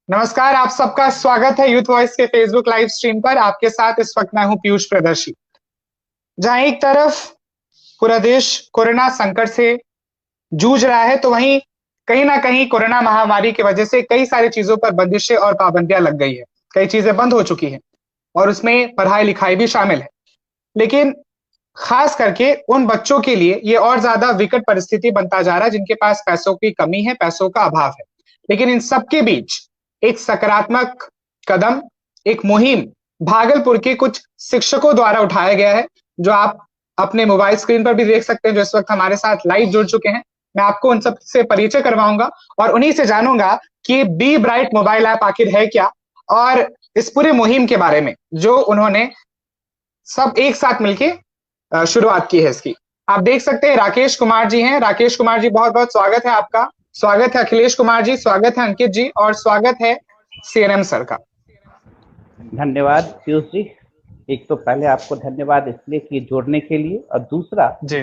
नमस्कार, आप सबका स्वागत है यूथ वॉइस के फेसबुक लाइव स्ट्रीम पर। आपके साथ इस वक्त मैं हूं पीयूष प्रदर्शी। जहां एक तरफ पूरा देश कोरोना संकट से जूझ रहा है, तो वहीं कहीं ना कहीं कोरोना महामारी की वजह से कई सारी चीजों पर बंदिशें और पाबंदियां लग गई है। कई चीजें बंद हो चुकी हैं और उसमें पढ़ाई लिखाई भी शामिल है। लेकिन खास करके उन बच्चों के लिए ये और ज्यादा विकट परिस्थिति बनता जा रहा है जिनके पास पैसों की कमी है, पैसों का अभाव है। लेकिन इन सबके बीच एक सकारात्मक कदम, एक मुहिम भागलपुर के कुछ शिक्षकों द्वारा उठाया गया है, जो आप अपने मोबाइल स्क्रीन पर भी देख सकते हैं, जो इस वक्त हमारे साथ लाइव जुड़ चुके हैं। मैं आपको उन सब से परिचय करवाऊंगा और उन्हीं से जानूंगा कि बी ब्राइट मोबाइल ऐप आखिर है क्या, और इस पूरे मुहिम के बारे में जो उन्होंने सब एक साथ मिलके शुरुआत की है इसकी। आप देख सकते हैं राकेश कुमार जी हैं। राकेश कुमार जी, बहुत बहुत स्वागत है आपका। स्वागत है अखिलेश कुमार जी, स्वागत है अंकित जी, और स्वागत है सीएनएम सर का। धन्यवाद पीयूष जी। एक तो पहले आपको धन्यवाद इसलिए कि जोड़ने के लिए, और दूसरा जी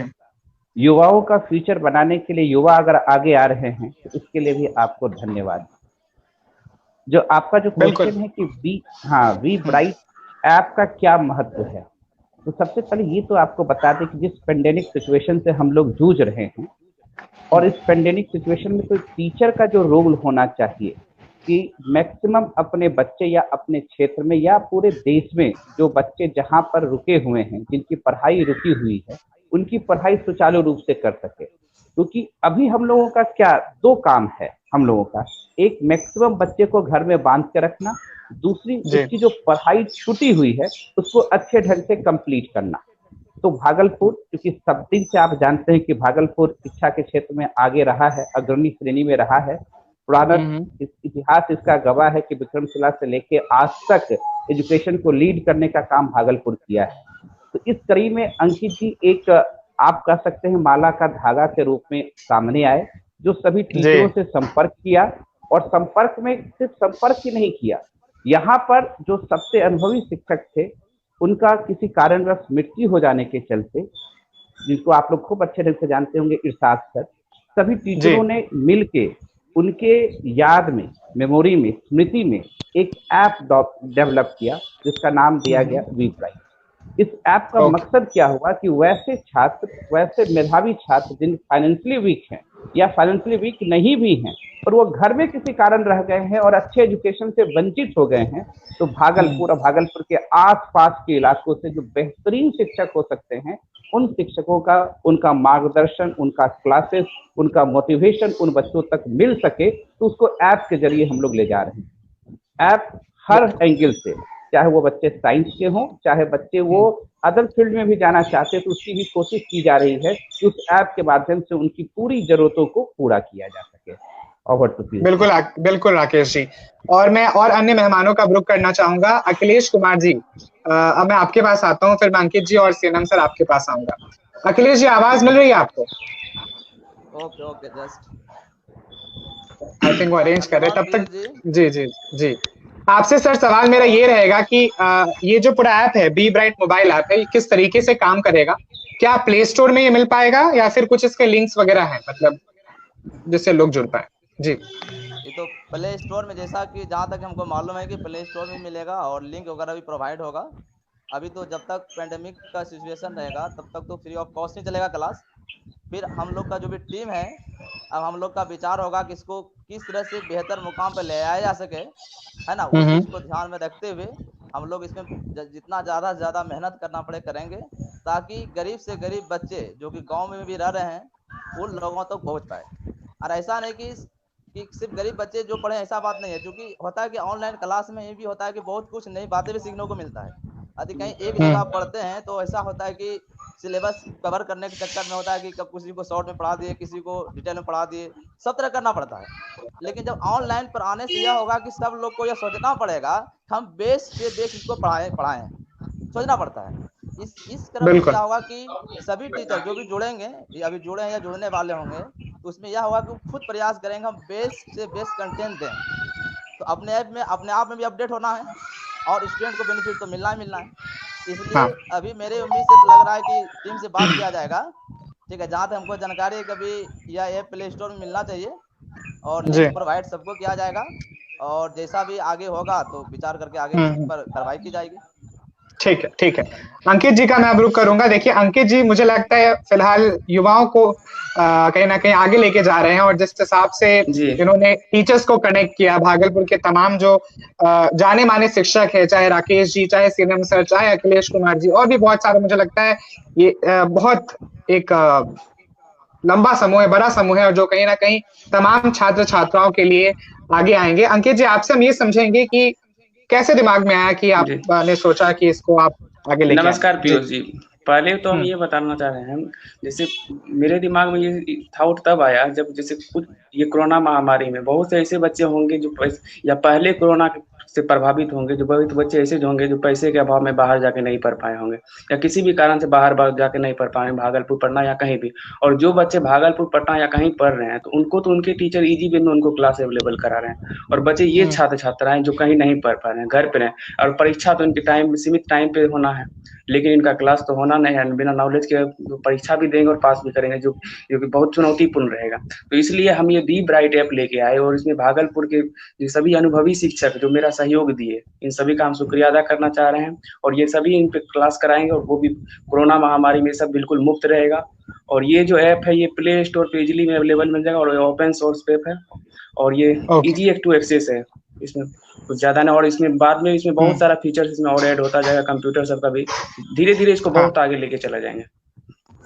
युवाओं का फ्यूचर बनाने के लिए युवा अगर आगे आ रहे हैं तो इसके लिए भी आपको धन्यवाद। जो आपका जो बिल्कुल। क्वेश्चन है कि वी ब्राइट ऐप का क्या महत्व है, तो सबसे पहले ये तो आपको बता दें कि जिस पेंडेमिक सिचुएशन से हम लोग जूझ रहे हैं, और इस पेंडेमिक सिचुएशन में तो टीचर का जो रोल होना चाहिए कि मैक्सिमम अपने बच्चे या अपने क्षेत्र में या पूरे देश में जो बच्चे जहां पर रुके हुए हैं, जिनकी पढ़ाई रुकी हुई है, उनकी पढ़ाई सुचारू रूप से कर सके। क्योंकि अभी हम लोगों का क्या दो काम है हम लोगों का, एक मैक्सिमम बच्चे को घर में बांध के रखना, दूसरी जी उसकी जो पढ़ाई छूटी हुई है उसको अच्छे ढंग से कंप्लीट करना। तो भागलपुर, क्योंकि सब दिन से आप जानते हैं कि भागलपुर शिक्षा के क्षेत्र में आगे रहा है, अग्रणी श्रेणी में रहा है। पुराना इतिहास इसका गवाह है कि विक्रमशिला से लेके आज तक एजुकेशन को लीड करने का काम भागलपुर किया है। तो इस कड़ी में अंकित जी एक आप कह सकते हैं माला का धागा के रूप में सामने आए, जो सभी जी टीचरों से संपर्क किया, और संपर्क में सिर्फ संपर्क ही नहीं किया, यहाँ पर जो सबसे अनुभवी शिक्षक थे उनका किसी कारणवश मृत्यु हो जाने के चलते, जिनको आप लोग खूब अच्छे ढंग से जानते होंगे, इरशाद सर, सभी जी टीचरों ने मिलके उनके याद में, मेमोरी में, स्मृति में एक ऐप डेवलप किया जिसका नाम दिया गया वी ब्राइट। इस ऐप का ओके। मकसद क्या हुआ कि वैसे छात्र, वैसे मेधावी छात्र जिन फाइनेंशियली वीक हैं या फाइनेंशियली वीक नहीं भी हैं, पर वो घर में किसी कारण रह गए हैं और अच्छे एजुकेशन से वंचित हो गए हैं, तो भागलपुर और भागलपुर के आसपास के इलाकों से जो बेहतरीन शिक्षक हो सकते हैं, उन शिक्षकों का, उनका मार्गदर्शन, उनका क्लासेस, उनका मोटिवेशन उन बच्चों तक मिल सके, तो उसको ऐप के जरिए हम लोग ले जा रहे हैं। ऐप हर एंगल से, चाहे वो बच्चे साइंस के हों, चाहे बच्चे वो अदर फील्ड में भी जाना चाहते हैं, तो उसकी भी कोशिश की जा रही है कि उस ऐप के माध्यम से उनकी पूरी जरूरतों को पूरा किया जा सके। Over to you. बिल्कुल बिल्कुल राकेश जी। और मैं और अन्य मेहमानों का रुख करना चाहूंगा। अखिलेश कुमार जी, अब मैं आपके पास आता हूँ, फिर मैं अंकित जी और सीएनएम सर आपके पास आऊंगा। अखिलेश जी, आवाज मिल रही है आपको? Okay okay, just I think वो अरेंज कर रहे हैं धन्यवाद तब पीयूष तक। जी। जी जी जी। आपसे सर सवाल मेरा ये रहेगा कि ये जो पूरा ऐप है, बी ब्राइट मोबाइल ऐप है, ये किस तरीके से काम करेगा? क्या प्ले स्टोर में ये मिल पाएगा या फिर कुछ इसके लिंक्स वगैरह हैं, मतलब जिससे लोग जुड़ पाए? जी ये तो प्ले स्टोर में, जैसा कि जहाँ तक हमको मालूम है कि प्ले स्टोर में मिलेगा और लिंक वगैरह भी प्रोवाइड होगा। अभी तो जब तक पेंडेमिक का सिचुएशन रहेगा तब तक तो फ्री ऑफ कॉस्ट ही चलेगा क्लास। फिर हम लोग का जो भी टीम है, अब हम लोग का विचार होगा कि इसको किस तरह से बेहतर मुकाम पर ले आया जा सके, है ना। उस चीज़ को ध्यान में रखते हुए हम लोग इसमें जितना ज़्यादा से ज़्यादा मेहनत करना पड़े करेंगे, ताकि गरीब से गरीब बच्चे जो कि गांव में भी रह रहे हैं उन लोगों तक पहुंच पाए। और ऐसा नहीं कि सिर्फ गरीब बच्चे जो पढ़े, ऐसा बात नहीं है। क्योंकि होता है कि ऑनलाइन क्लास में ये भी होता है कि बहुत कुछ नई बातें भी सीखने को मिलता है। यदि कहीं एक जगह आप पढ़ते हैं तो ऐसा होता है कि सिलेबस कवर करने के चक्कर में होता है कि कब किसी को शॉर्ट में पढ़ा दिए, किसी को डिटेल में पढ़ा दिए, सब तरह करना पड़ता है। लेकिन जब ऑनलाइन पर आने से यह होगा कि सब लोग को यह सोचना पड़ेगा हम बेस से बेस इसको पढ़ाएं, सोचना पड़ता है। इस क्रम में बिल्कुल। क्या होगा कि सभी टीचर जो भी जुड़ेंगे, या अभी जुड़े हैं या जुड़ने वाले होंगे, तो उसमें यह होगा कि खुद प्रयास करेंगे हम बेस से बेस कंटेंट दें। तो अपने आप में भी अपडेट होना है और स्टूडेंट को बेनिफिट तो मिलना ही मिलना है। इसलिए हाँ अभी मेरे उम्मीद से तो लग रहा है कि टीम से बात किया जाएगा। ठीक है, जहाँ तक हमको जानकारी है, कभी यह ऐप प्ले स्टोर में मिलना चाहिए और जी लिंक प्रोवाइड सबको किया जाएगा। और जैसा भी आगे होगा तो विचार करके आगे इस पर कार्रवाई की जाएगी। ठीक है, ठीक है। अंकित जी का मैं अब रुख करूंगा। देखिए अंकित जी, मुझे लगता है फिलहाल युवाओं को कहीं ना कहीं आगे लेके जा रहे हैं, और जिस हिसाब से जी इन्होंने टीचर्स को कनेक्ट किया, भागलपुर के तमाम जो जाने माने शिक्षक है, चाहे राकेश जी, चाहे सीएम सर, चाहे अखिलेश कुमार जी, और भी बहुत सारे, मुझे लगता है ये बहुत एक लंबा समूह है, बड़ा समूह है, और जो कहीं ना कहीं तमाम छात्र छात्राओं के लिए आगे आएंगे। अंकित जी, आपसे हम ये समझेंगे कि कैसे दिमाग में आया कि जी आपने सोचा कि इसको आप आगे लेके आए? नमस्कार जी। पीयूष जी। पहले तो हम ये बताना चाह रहे हैं, जैसे मेरे दिमाग में ये थॉट तब आया जब जैसे कुछ ये कोरोना महामारी में बहुत से ऐसे बच्चे होंगे जो या पहले कोरोना से प्रभावित होंगे, जो बहुत बच्चे ऐसे जो होंगे जो पैसे के अभाव में बाहर जाके नहीं पढ़ पाए होंगे, या किसी भी कारण से बाहर जाके नहीं पढ़ पाए, भागलपुर पढ़ना या कहीं भी। और जो बच्चे भागलपुर पढ़ना या कहीं पढ़ रहे हैं तो उनको तो उनके टीचर इजी वे में उनको क्लास अवेलेबल करा रहे हैं, और बच्चे ये छात्र छात्राएं जो कहीं नहीं पढ़ पा रहे हैं, घर पे रहे, और परीक्षा तो इनके टाइम सीमित टाइम पे होना है, लेकिन इनका क्लास तो होना नहीं है, बिना नॉलेज के परीक्षा भी देंगे और पास भी करेंगे, जो कि बहुत चुनौतीपूर्ण रहेगा। तो इसलिए हम ये बी ब्राइट ऐप लेके आए, और इसमें भागलपुर के जो सभी अनुभवी शिक्षक जो मेरा सहयोग दिए, इन सभी का हम शुक्रिया अदा करना चाह रहे हैं। और ये सभी इन पे क्लास कराएंगे, और वो भी कोरोना महामारी में सब बिल्कुल मुफ्त रहेगा। और ये जो ऐप है ये प्ले स्टोर पे इजिली में अवेलेबल मिल जाएगा, और ओपन सोर्स ऐप है, और ये इजी टू एक्सेस है, इसमें कुछ ज्यादा नहीं। और इसमें बाद में इसमें बहुत सारा फीचर्स इसमें और ऐड होता जाएगा, कंप्यूटर सबका भी धीरे धीरे इसको बहुत आगे लेके चला जाएंगे।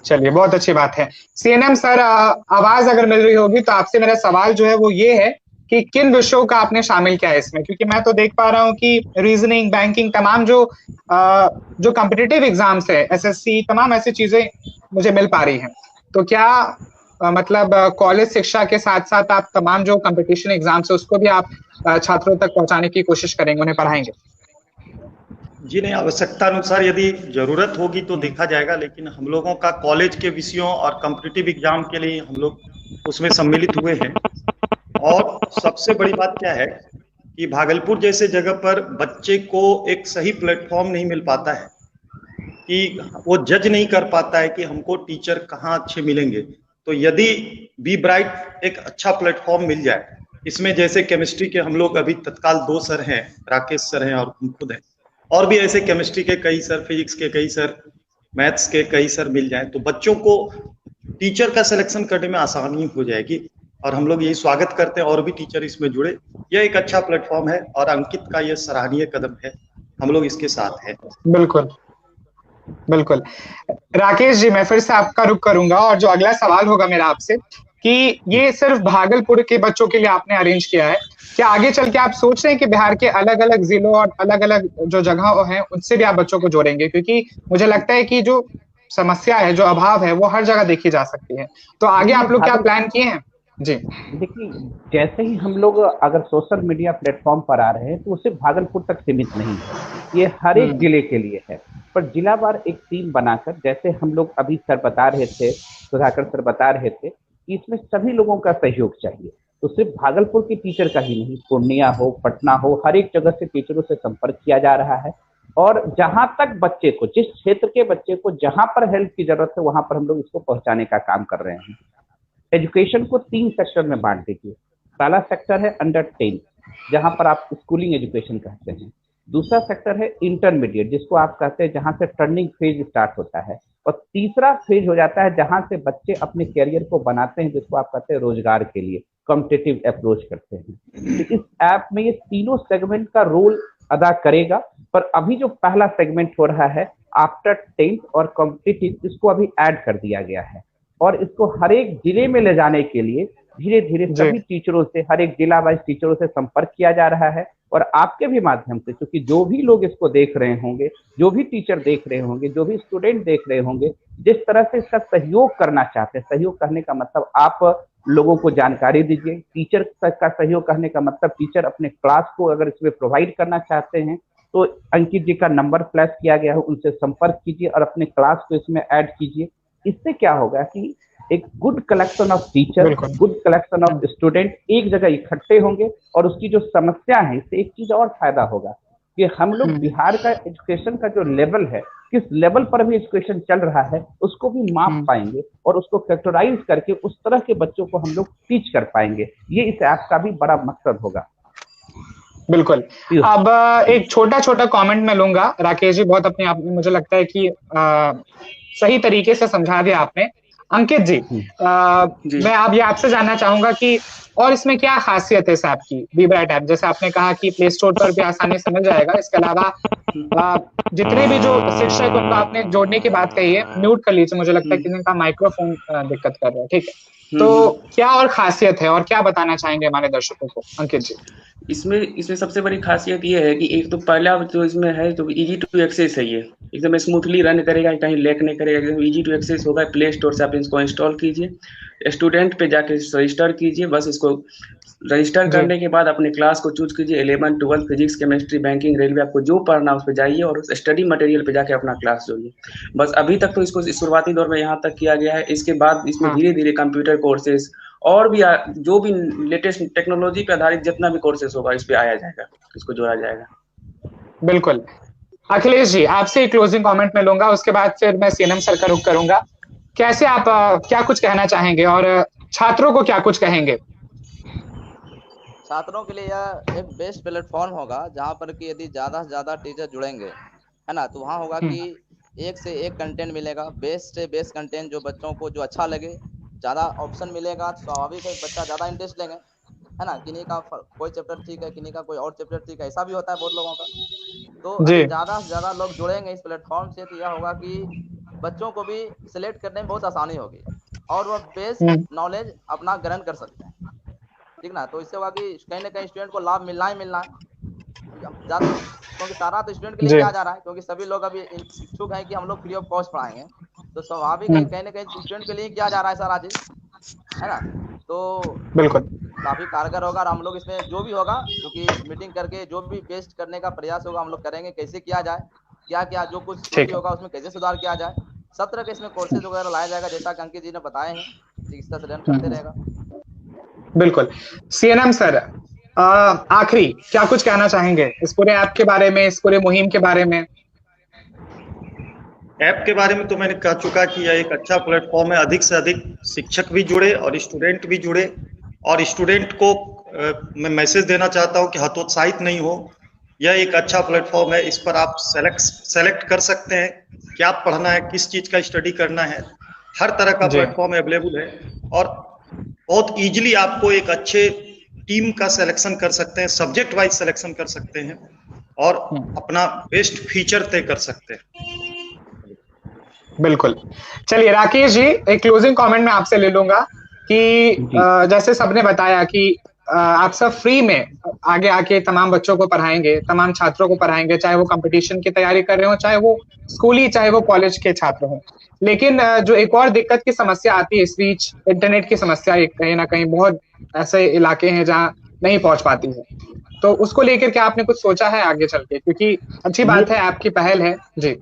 चलिए, बहुत अच्छी बात है। सीएनएम सर, आवाज अगर मिल रही होगी तो आपसे मेरा सवाल जो है वो ये है कि किन विषयों का आपने शामिल किया है इसमें, क्योंकि मैं तो देख पा रहा हूँ कि रीजनिंग, बैंकिंग, तमाम जो कॉम्पिटिटिव एग्जाम्स है, एसएससी, तमाम ऐसी चीजें मुझे मिल पा रही हैं। तो क्या मतलब कॉलेज शिक्षा के साथ साथ आप तमाम जो कंपटीशन एग्जाम्स है उसको भी आप छात्रों तक पहुंचाने की कोशिश करेंगे, उन्हें पढ़ाएंगे? जी नहीं, आवश्यकता अनुसार यदि जरूरत होगी तो देखा जाएगा, लेकिन हम लोगों का कॉलेज के विषयों और कॉम्पिटिटिव एग्जाम के लिए हम लोग उसमें सम्मिलित हुए हैं। और सबसे बड़ी बात क्या है कि भागलपुर जैसे जगह पर बच्चे को एक सही प्लेटफॉर्म नहीं मिल पाता है, कि वो जज नहीं कर पाता है कि हमको टीचर कहाँ अच्छे मिलेंगे। तो यदि बी ब्राइट एक अच्छा प्लेटफॉर्म मिल जाए, इसमें जैसे केमिस्ट्री के हम लोग अभी तत्काल 2 सर हैं, राकेश सर हैं और हम खुद हैं, और भी ऐसे केमिस्ट्री के कई सर, फिजिक्स के कई सर, मैथ्स के कई सर मिल जाएं तो बच्चों को टीचर का सिलेक्शन करने में आसानी हो जाएगी। और हम लोग यही स्वागत करते हैं और भी टीचर इसमें जुड़े। यह एक अच्छा प्लेटफॉर्म है और अंकित का यह सराहनीय कदम है, हम लोग इसके साथ हैं। बिल्कुल बिल्कुल। राकेश जी, मैं फिर से आपका रुख करूंगा, और जो अगला सवाल होगा मेरा आपसे कि ये सिर्फ भागलपुर के बच्चों के लिए आपने अरेंज किया है, क्या आगे चल के आप सोच रहे हैं कि बिहार के अलग अलग जिलों और अलग अलग जो जगह हैं उनसे भी आप बच्चों को जोड़ेंगे? क्योंकि मुझे लगता है कि जो समस्या है, जो अभाव है, वो हर जगह देखी जा सकती है। तो आगे आप लोग क्या प्लान किए हैं? जी देखिए, जैसे ही हम लोग अगर सोशल मीडिया प्लेटफॉर्म पर आ रहे हैं तो सिर्फ भागलपुर तक सीमित नहीं है, ये हर एक जिले के लिए है। पर जिलावार एक टीम बनाकर, जैसे हम लोग अभी सर बता रहे थे, सुधाकर सर बता रहे थे कि इसमें सभी लोगों का सहयोग चाहिए। तो सिर्फ भागलपुर के टीचर का ही नहीं, पूर्णिया हो, पटना हो, हर एक जगह से टीचरों से संपर्क किया जा रहा है। और जहां तक बच्चे को, जिस क्षेत्र के बच्चे को जहां पर हेल्प की जरूरत है, वहां पर हम लोग इसको पहुंचाने का काम कर रहे हैं। एजुकेशन को 3 सेक्टर में बांट दीजिए। पहला सेक्टर है अंडर 10, जहां पर आप स्कूलिंग एजुकेशन कहते हैं। दूसरा सेक्टर है इंटरमीडिएट, जिसको आप कहते हैं जहां से टर्निंग फेज स्टार्ट होता है। और तीसरा फेज हो जाता है जहां से बच्चे अपने कैरियर को बनाते हैं, जिसको आप कहते हैं रोजगार के लिए कॉम्पिटिटिव अप्रोच करते हैं। तो इस ऐप में ये तीनों सेगमेंट का रोल अदा करेगा। पर अभी जो पहला सेगमेंट हो रहा है आफ्टर 10th और कॉम्पिटिटिव, इसको अभी ऐड कर दिया गया है। और इसको हर एक जिले में ले जाने के लिए धीरे धीरे सभी टीचरों से, हर एक जिला वाइज टीचरों से संपर्क किया जा रहा है। और आपके भी माध्यम से, क्योंकि जो भी लोग इसको देख रहे होंगे, जो भी टीचर देख रहे होंगे, जो भी स्टूडेंट देख रहे होंगे, जिस तरह से इसका सहयोग करना चाहते हैं, सहयोग करने का मतलब आप लोगों को जानकारी दीजिए। टीचर का सहयोग करने का मतलब टीचर अपने क्लास को अगर इसमें प्रोवाइड करना चाहते हैं तो अंकित जी का नंबर फ्लैश किया गया है, उनसे संपर्क कीजिए और अपने क्लास को इसमें ऐड कीजिए। इससे क्या होगा कि एक good collection of teacher, good collection of student एक जगह इकट्ठे होंगे और उसकी जो समस्या है, इससे एक चीज और फायदा होगा कि हम लोग बिहार का एजुकेशन का जो लेवल है, किस लेवल पर भी एजुकेशन चल रहा है, उसको भी माप पाएंगे और उसको कैटेगराइज करके उस तरह के बच्चों को हम लोग टीच कर पाएंगे। ये इस ऐप का भी बड़ा मकसद होगा। बिल्कुल। अब एक छोटा छोटा कमेंट मैं लूंगा राकेश जी, बहुत अपने आप में मुझे लगता है कि सही तरीके से समझा दिया आपने। अंकित जी, जी। मैं अब ये आपसे जानना चाहूंगा कि और इसमें क्या खासियत है इस ऐप की, बी ब्राइट ऐप? जैसे आपने कहा कि प्ले स्टोर पर भी आसानी से मिल जाएगा, इसके अलावा जितने भी जो शिक्षक उनको आपने जोड़ने की बात कही है, म्यूट कर लीजिए, मुझे लगता है कि इनका माइक्रोफोन दिक्कत कर रहा है, ठीक है? तो क्या और खासियत है और क्या बताना चाहेंगे हमारे दर्शकों को, अंकित जी? इसमें इसमें सबसे बड़ी खासियत ये है कि एक तो पहला जो इसमें है तो इजी टू एक्सेस है, ये एकदम स्मूथली रन करेगा, कहीं लैग नहीं करेगा, एकदम इजी टू एक्सेस होगा। प्ले स्टोर से आप इसको इंस्टॉल कीजिए, स्टूडेंट पे जाके रजिस्टर कीजिए, बस इसको रजिस्टर करने के बाद अपने क्लास को चूज कीजिए, 11, 12 फिजिक्स, केमिस्ट्री, बैंकिंग, रेलवे, आपको जो पढ़ना है उस पर जाइए और उस स्टडी मटेरियल पे जाके अपना क्लास जोड़िए। बस अभी तक तो इसको शुरुआती दौर में यहाँ तक किया गया है, इसके बाद इसमें धीरे धीरे कंप्यूटर कोर्सेज और भी जो भी लेटेस्ट टेक्नोलॉजी पे आधारित जितना भी कोर्सेज होगा इस पे आया जाएगा, इसको जोड़ा जाएगा। बिल्कुल। अखिलेश जी, आपसे एक क्लोजिंग कमेंट मैं लूंगा, उसके बाद फिर मैं सीएनएम सर का रुख करूंगा। कैसे आप क्या कुछ कहना चाहेंगे और छात्रों को क्या कुछ कहेंगे? छात्रों के लिए यह एक बेस्ट प्लेटफॉर्म होगा जहाँ पर कि यदि ज़्यादा से ज़्यादा टीचर जुड़ेंगे, है ना, तो वहाँ होगा कि एक से एक कंटेंट मिलेगा, बेस्ट से बेस्ट कंटेंट, जो बच्चों को जो अच्छा लगे, ज़्यादा ऑप्शन मिलेगा, स्वाभाविक है बच्चा ज़्यादा इंटरेस्ट लेंगे, है ना। किन्हीं का कोई चैप्टर ठीक है, किन्हीं का कोई और चैप्टर ठीक है, ऐसा भी होता है बहुत लोगों का। तो अगर ज़्यादा से ज़्यादा लोग जुड़ेंगे इस प्लेटफॉर्म से, तो यह होगा कि बच्चों को भी सिलेक्ट करने में बहुत आसानी होगी और वह बेस्ट नॉलेज अपना ग्रहण कर सकते हैं, ठीक ना। तो इससे होगा कि कहीं ना कहीं स्टूडेंट को लाभ मिलना ही मिलना है, क्योंकि सारा तो स्टूडेंट के लिए क्या जा रहा है, क्योंकि सभी लोग अभी इच्छुक हैं कि हम लोग फ्री ऑफ कॉस्ट पढ़ाएंगे, तो स्वाभाविक है कहीं ना कहीं स्टूडेंट के लिए क्या जा रहा है सारा चीज, है ना। तो बिल्कुल काफी कारगर होगा और हम लोग इसमें जो भी होगा, क्योंकि मीटिंग करके जो भी बेस्ट करने का प्रयास होगा हम लोग करेंगे, कैसे किया जाए, क्या क्या जो कुछ त्रुटि होगा उसमें कैसे सुधार किया जाए। सब तरह के इसमें कोर्सेज वगैरह लाया जाएगा, जैसा कि अंकित जी ने बताए हैं, इस तरह से रन करते रहेगा। बिल्कुल। सीएनएम सर, आखिरी क्या कुछ कहना चाहेंगे इस पूरे ऐप के बारे में, इस पूरे मुहिम के बारे में? ऐप के बारे में तो मैंने कह चुका कि यह एक अच्छा प्लेटफॉर्म है, अधिक से अधिक शिक्षक भी जुड़े और स्टूडेंट भी जुड़े, और स्टूडेंट को मैं मैसेज देना चाहता हूं कि हतोत्साहित नहीं हो। यह एक अच्छा प्लेटफॉर्म है, इस पर आप सेलेक्ट कर सकते हैं क्या पढ़ना है, किस चीज का स्टडी करना है, हर तरह का प्लेटफॉर्म अवेलेबल है और बहुत इजीली आपको एक अच्छे टीम का सिलेक्शन कर सकते हैं, सब्जेक्ट वाइज सिलेक्शन कर सकते हैं और अपना बेस्ट फीचर तय कर सकते हैं। बिल्कुल। चलिए राकेश जी, एक क्लोजिंग कमेंट मैं आपसे ले लूंगा कि जैसे सबने बताया कि आप सब फ्री में आगे आके तमाम बच्चों को पढ़ाएंगे, तमाम छात्रों को पढ़ाएंगे, चाहे वो कंपटीशन की तैयारी कर रहे हो, चाहे वो स्कूली, चाहे वो कॉलेज के छात्र हों। लेकिन जो एक और दिक्कत की समस्या आती है इस बीच, इंटरनेट की समस्या कहीं ना कहीं बहुत ऐसे इलाके हैं जहाँ नहीं पहुंच पाती है, तो उसको लेकर क्या आपने कुछ सोचा है आगे चल के? क्योंकि अच्छी बात है, आपकी पहल है जी।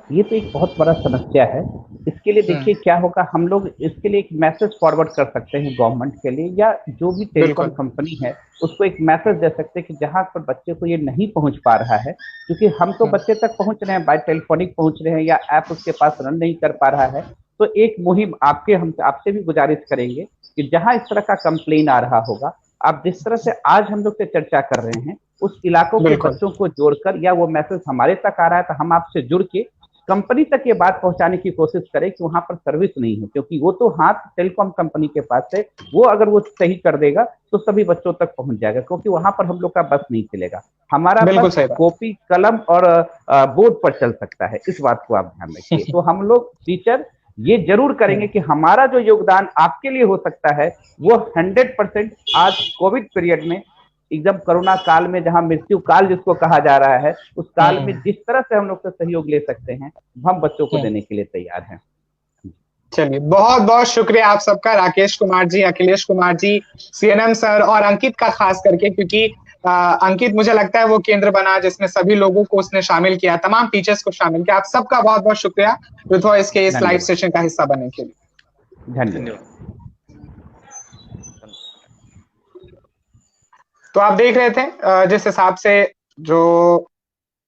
ये तो एक बहुत बड़ा समस्या है। इसके लिए देखिए क्या होगा, हम लोग इसके लिए एक मैसेज फॉरवर्ड कर सकते हैं गवर्नमेंट के लिए, या जो भी टेलीकॉम कंपनी है उसको एक मैसेज दे सकते हैं कि जहां पर बच्चे को ये नहीं पहुंच पा रहा है, क्योंकि हम तो बच्चे तक पहुंच रहे हैं, बाय टेलीफोनिक पहुंच रहे हैं या ऐप उसके पास रन नहीं कर पा रहा है, तो एक मुहिम हम आपसे भी गुजारिश करेंगे कि जहां इस तरह का कंप्लेन आ रहा होगा, आप जिस तरह से आज हम लोग से चर्चा कर रहे हैं, उस इलाकों के बच्चों को जोड़कर, या वो मैसेज हमारे तक आ रहा है तो हम आपसे जुड़ के कंपनी तक ये बात पहुंचाने की कोशिश करें कि वहां पर सर्विस नहीं है, क्योंकि वो तो हाथ टेलीकॉम कंपनी के पास है, वो अगर वो सही कर देगा तो सभी बच्चों तक पहुंच जाएगा, क्योंकि वहां पर हम लोग का बस नहीं चलेगा, हमारा बस कॉपी कलम और बोर्ड पर चल सकता है। इस बात को आप ध्यान रखिए। तो हम लोग टीचर ये जरूर करेंगे कि हमारा जो योगदान आपके लिए हो सकता है वो 100% आज कोविड पीरियड में, एकदम कोरोना काल में, जहां मृत्यु काल जिसको कहा जा रहा है, उस काल में जिस तरह से हम लोग से सहयोग ले सकते हैं, हम बच्चों को देने के लिए तैयार हैं। चलिए, बहुत बहुत शुक्रिया आप सबका, राकेश कुमार जी, अखिलेश कुमार जी, सीएनएम सर और अंकित का खास करके, क्योंकि अंकित मुझे लगता है वो केंद्र बना जिसमें सभी लोगों को उसने शामिल किया, तमाम टीचर्स को शामिल किया। आप सबका बहुत बहुत शुक्रिया यूथ वॉइस के इस लाइव सेशन का हिस्सा बनने के लिए। धन्यवाद। तो आप देख रहे थे जिस हिसाब से जो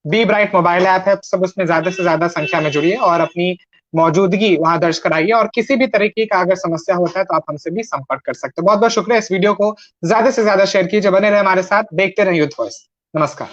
बी ब्राइट मोबाइल ऐप है, सब उसमें ज्यादा से ज्यादा संख्या में जुड़िए और अपनी मौजूदगी वहां दर्ज कराइए, और किसी भी तरीके का अगर समस्या होता है तो आप हमसे भी संपर्क कर सकते हो। बहुत बहुत शुक्रिया। इस वीडियो को ज्यादा से ज्यादा शेयर कीजिए, बने रहे हमारे साथ, देखते रहे यूथ वॉइस। नमस्कार।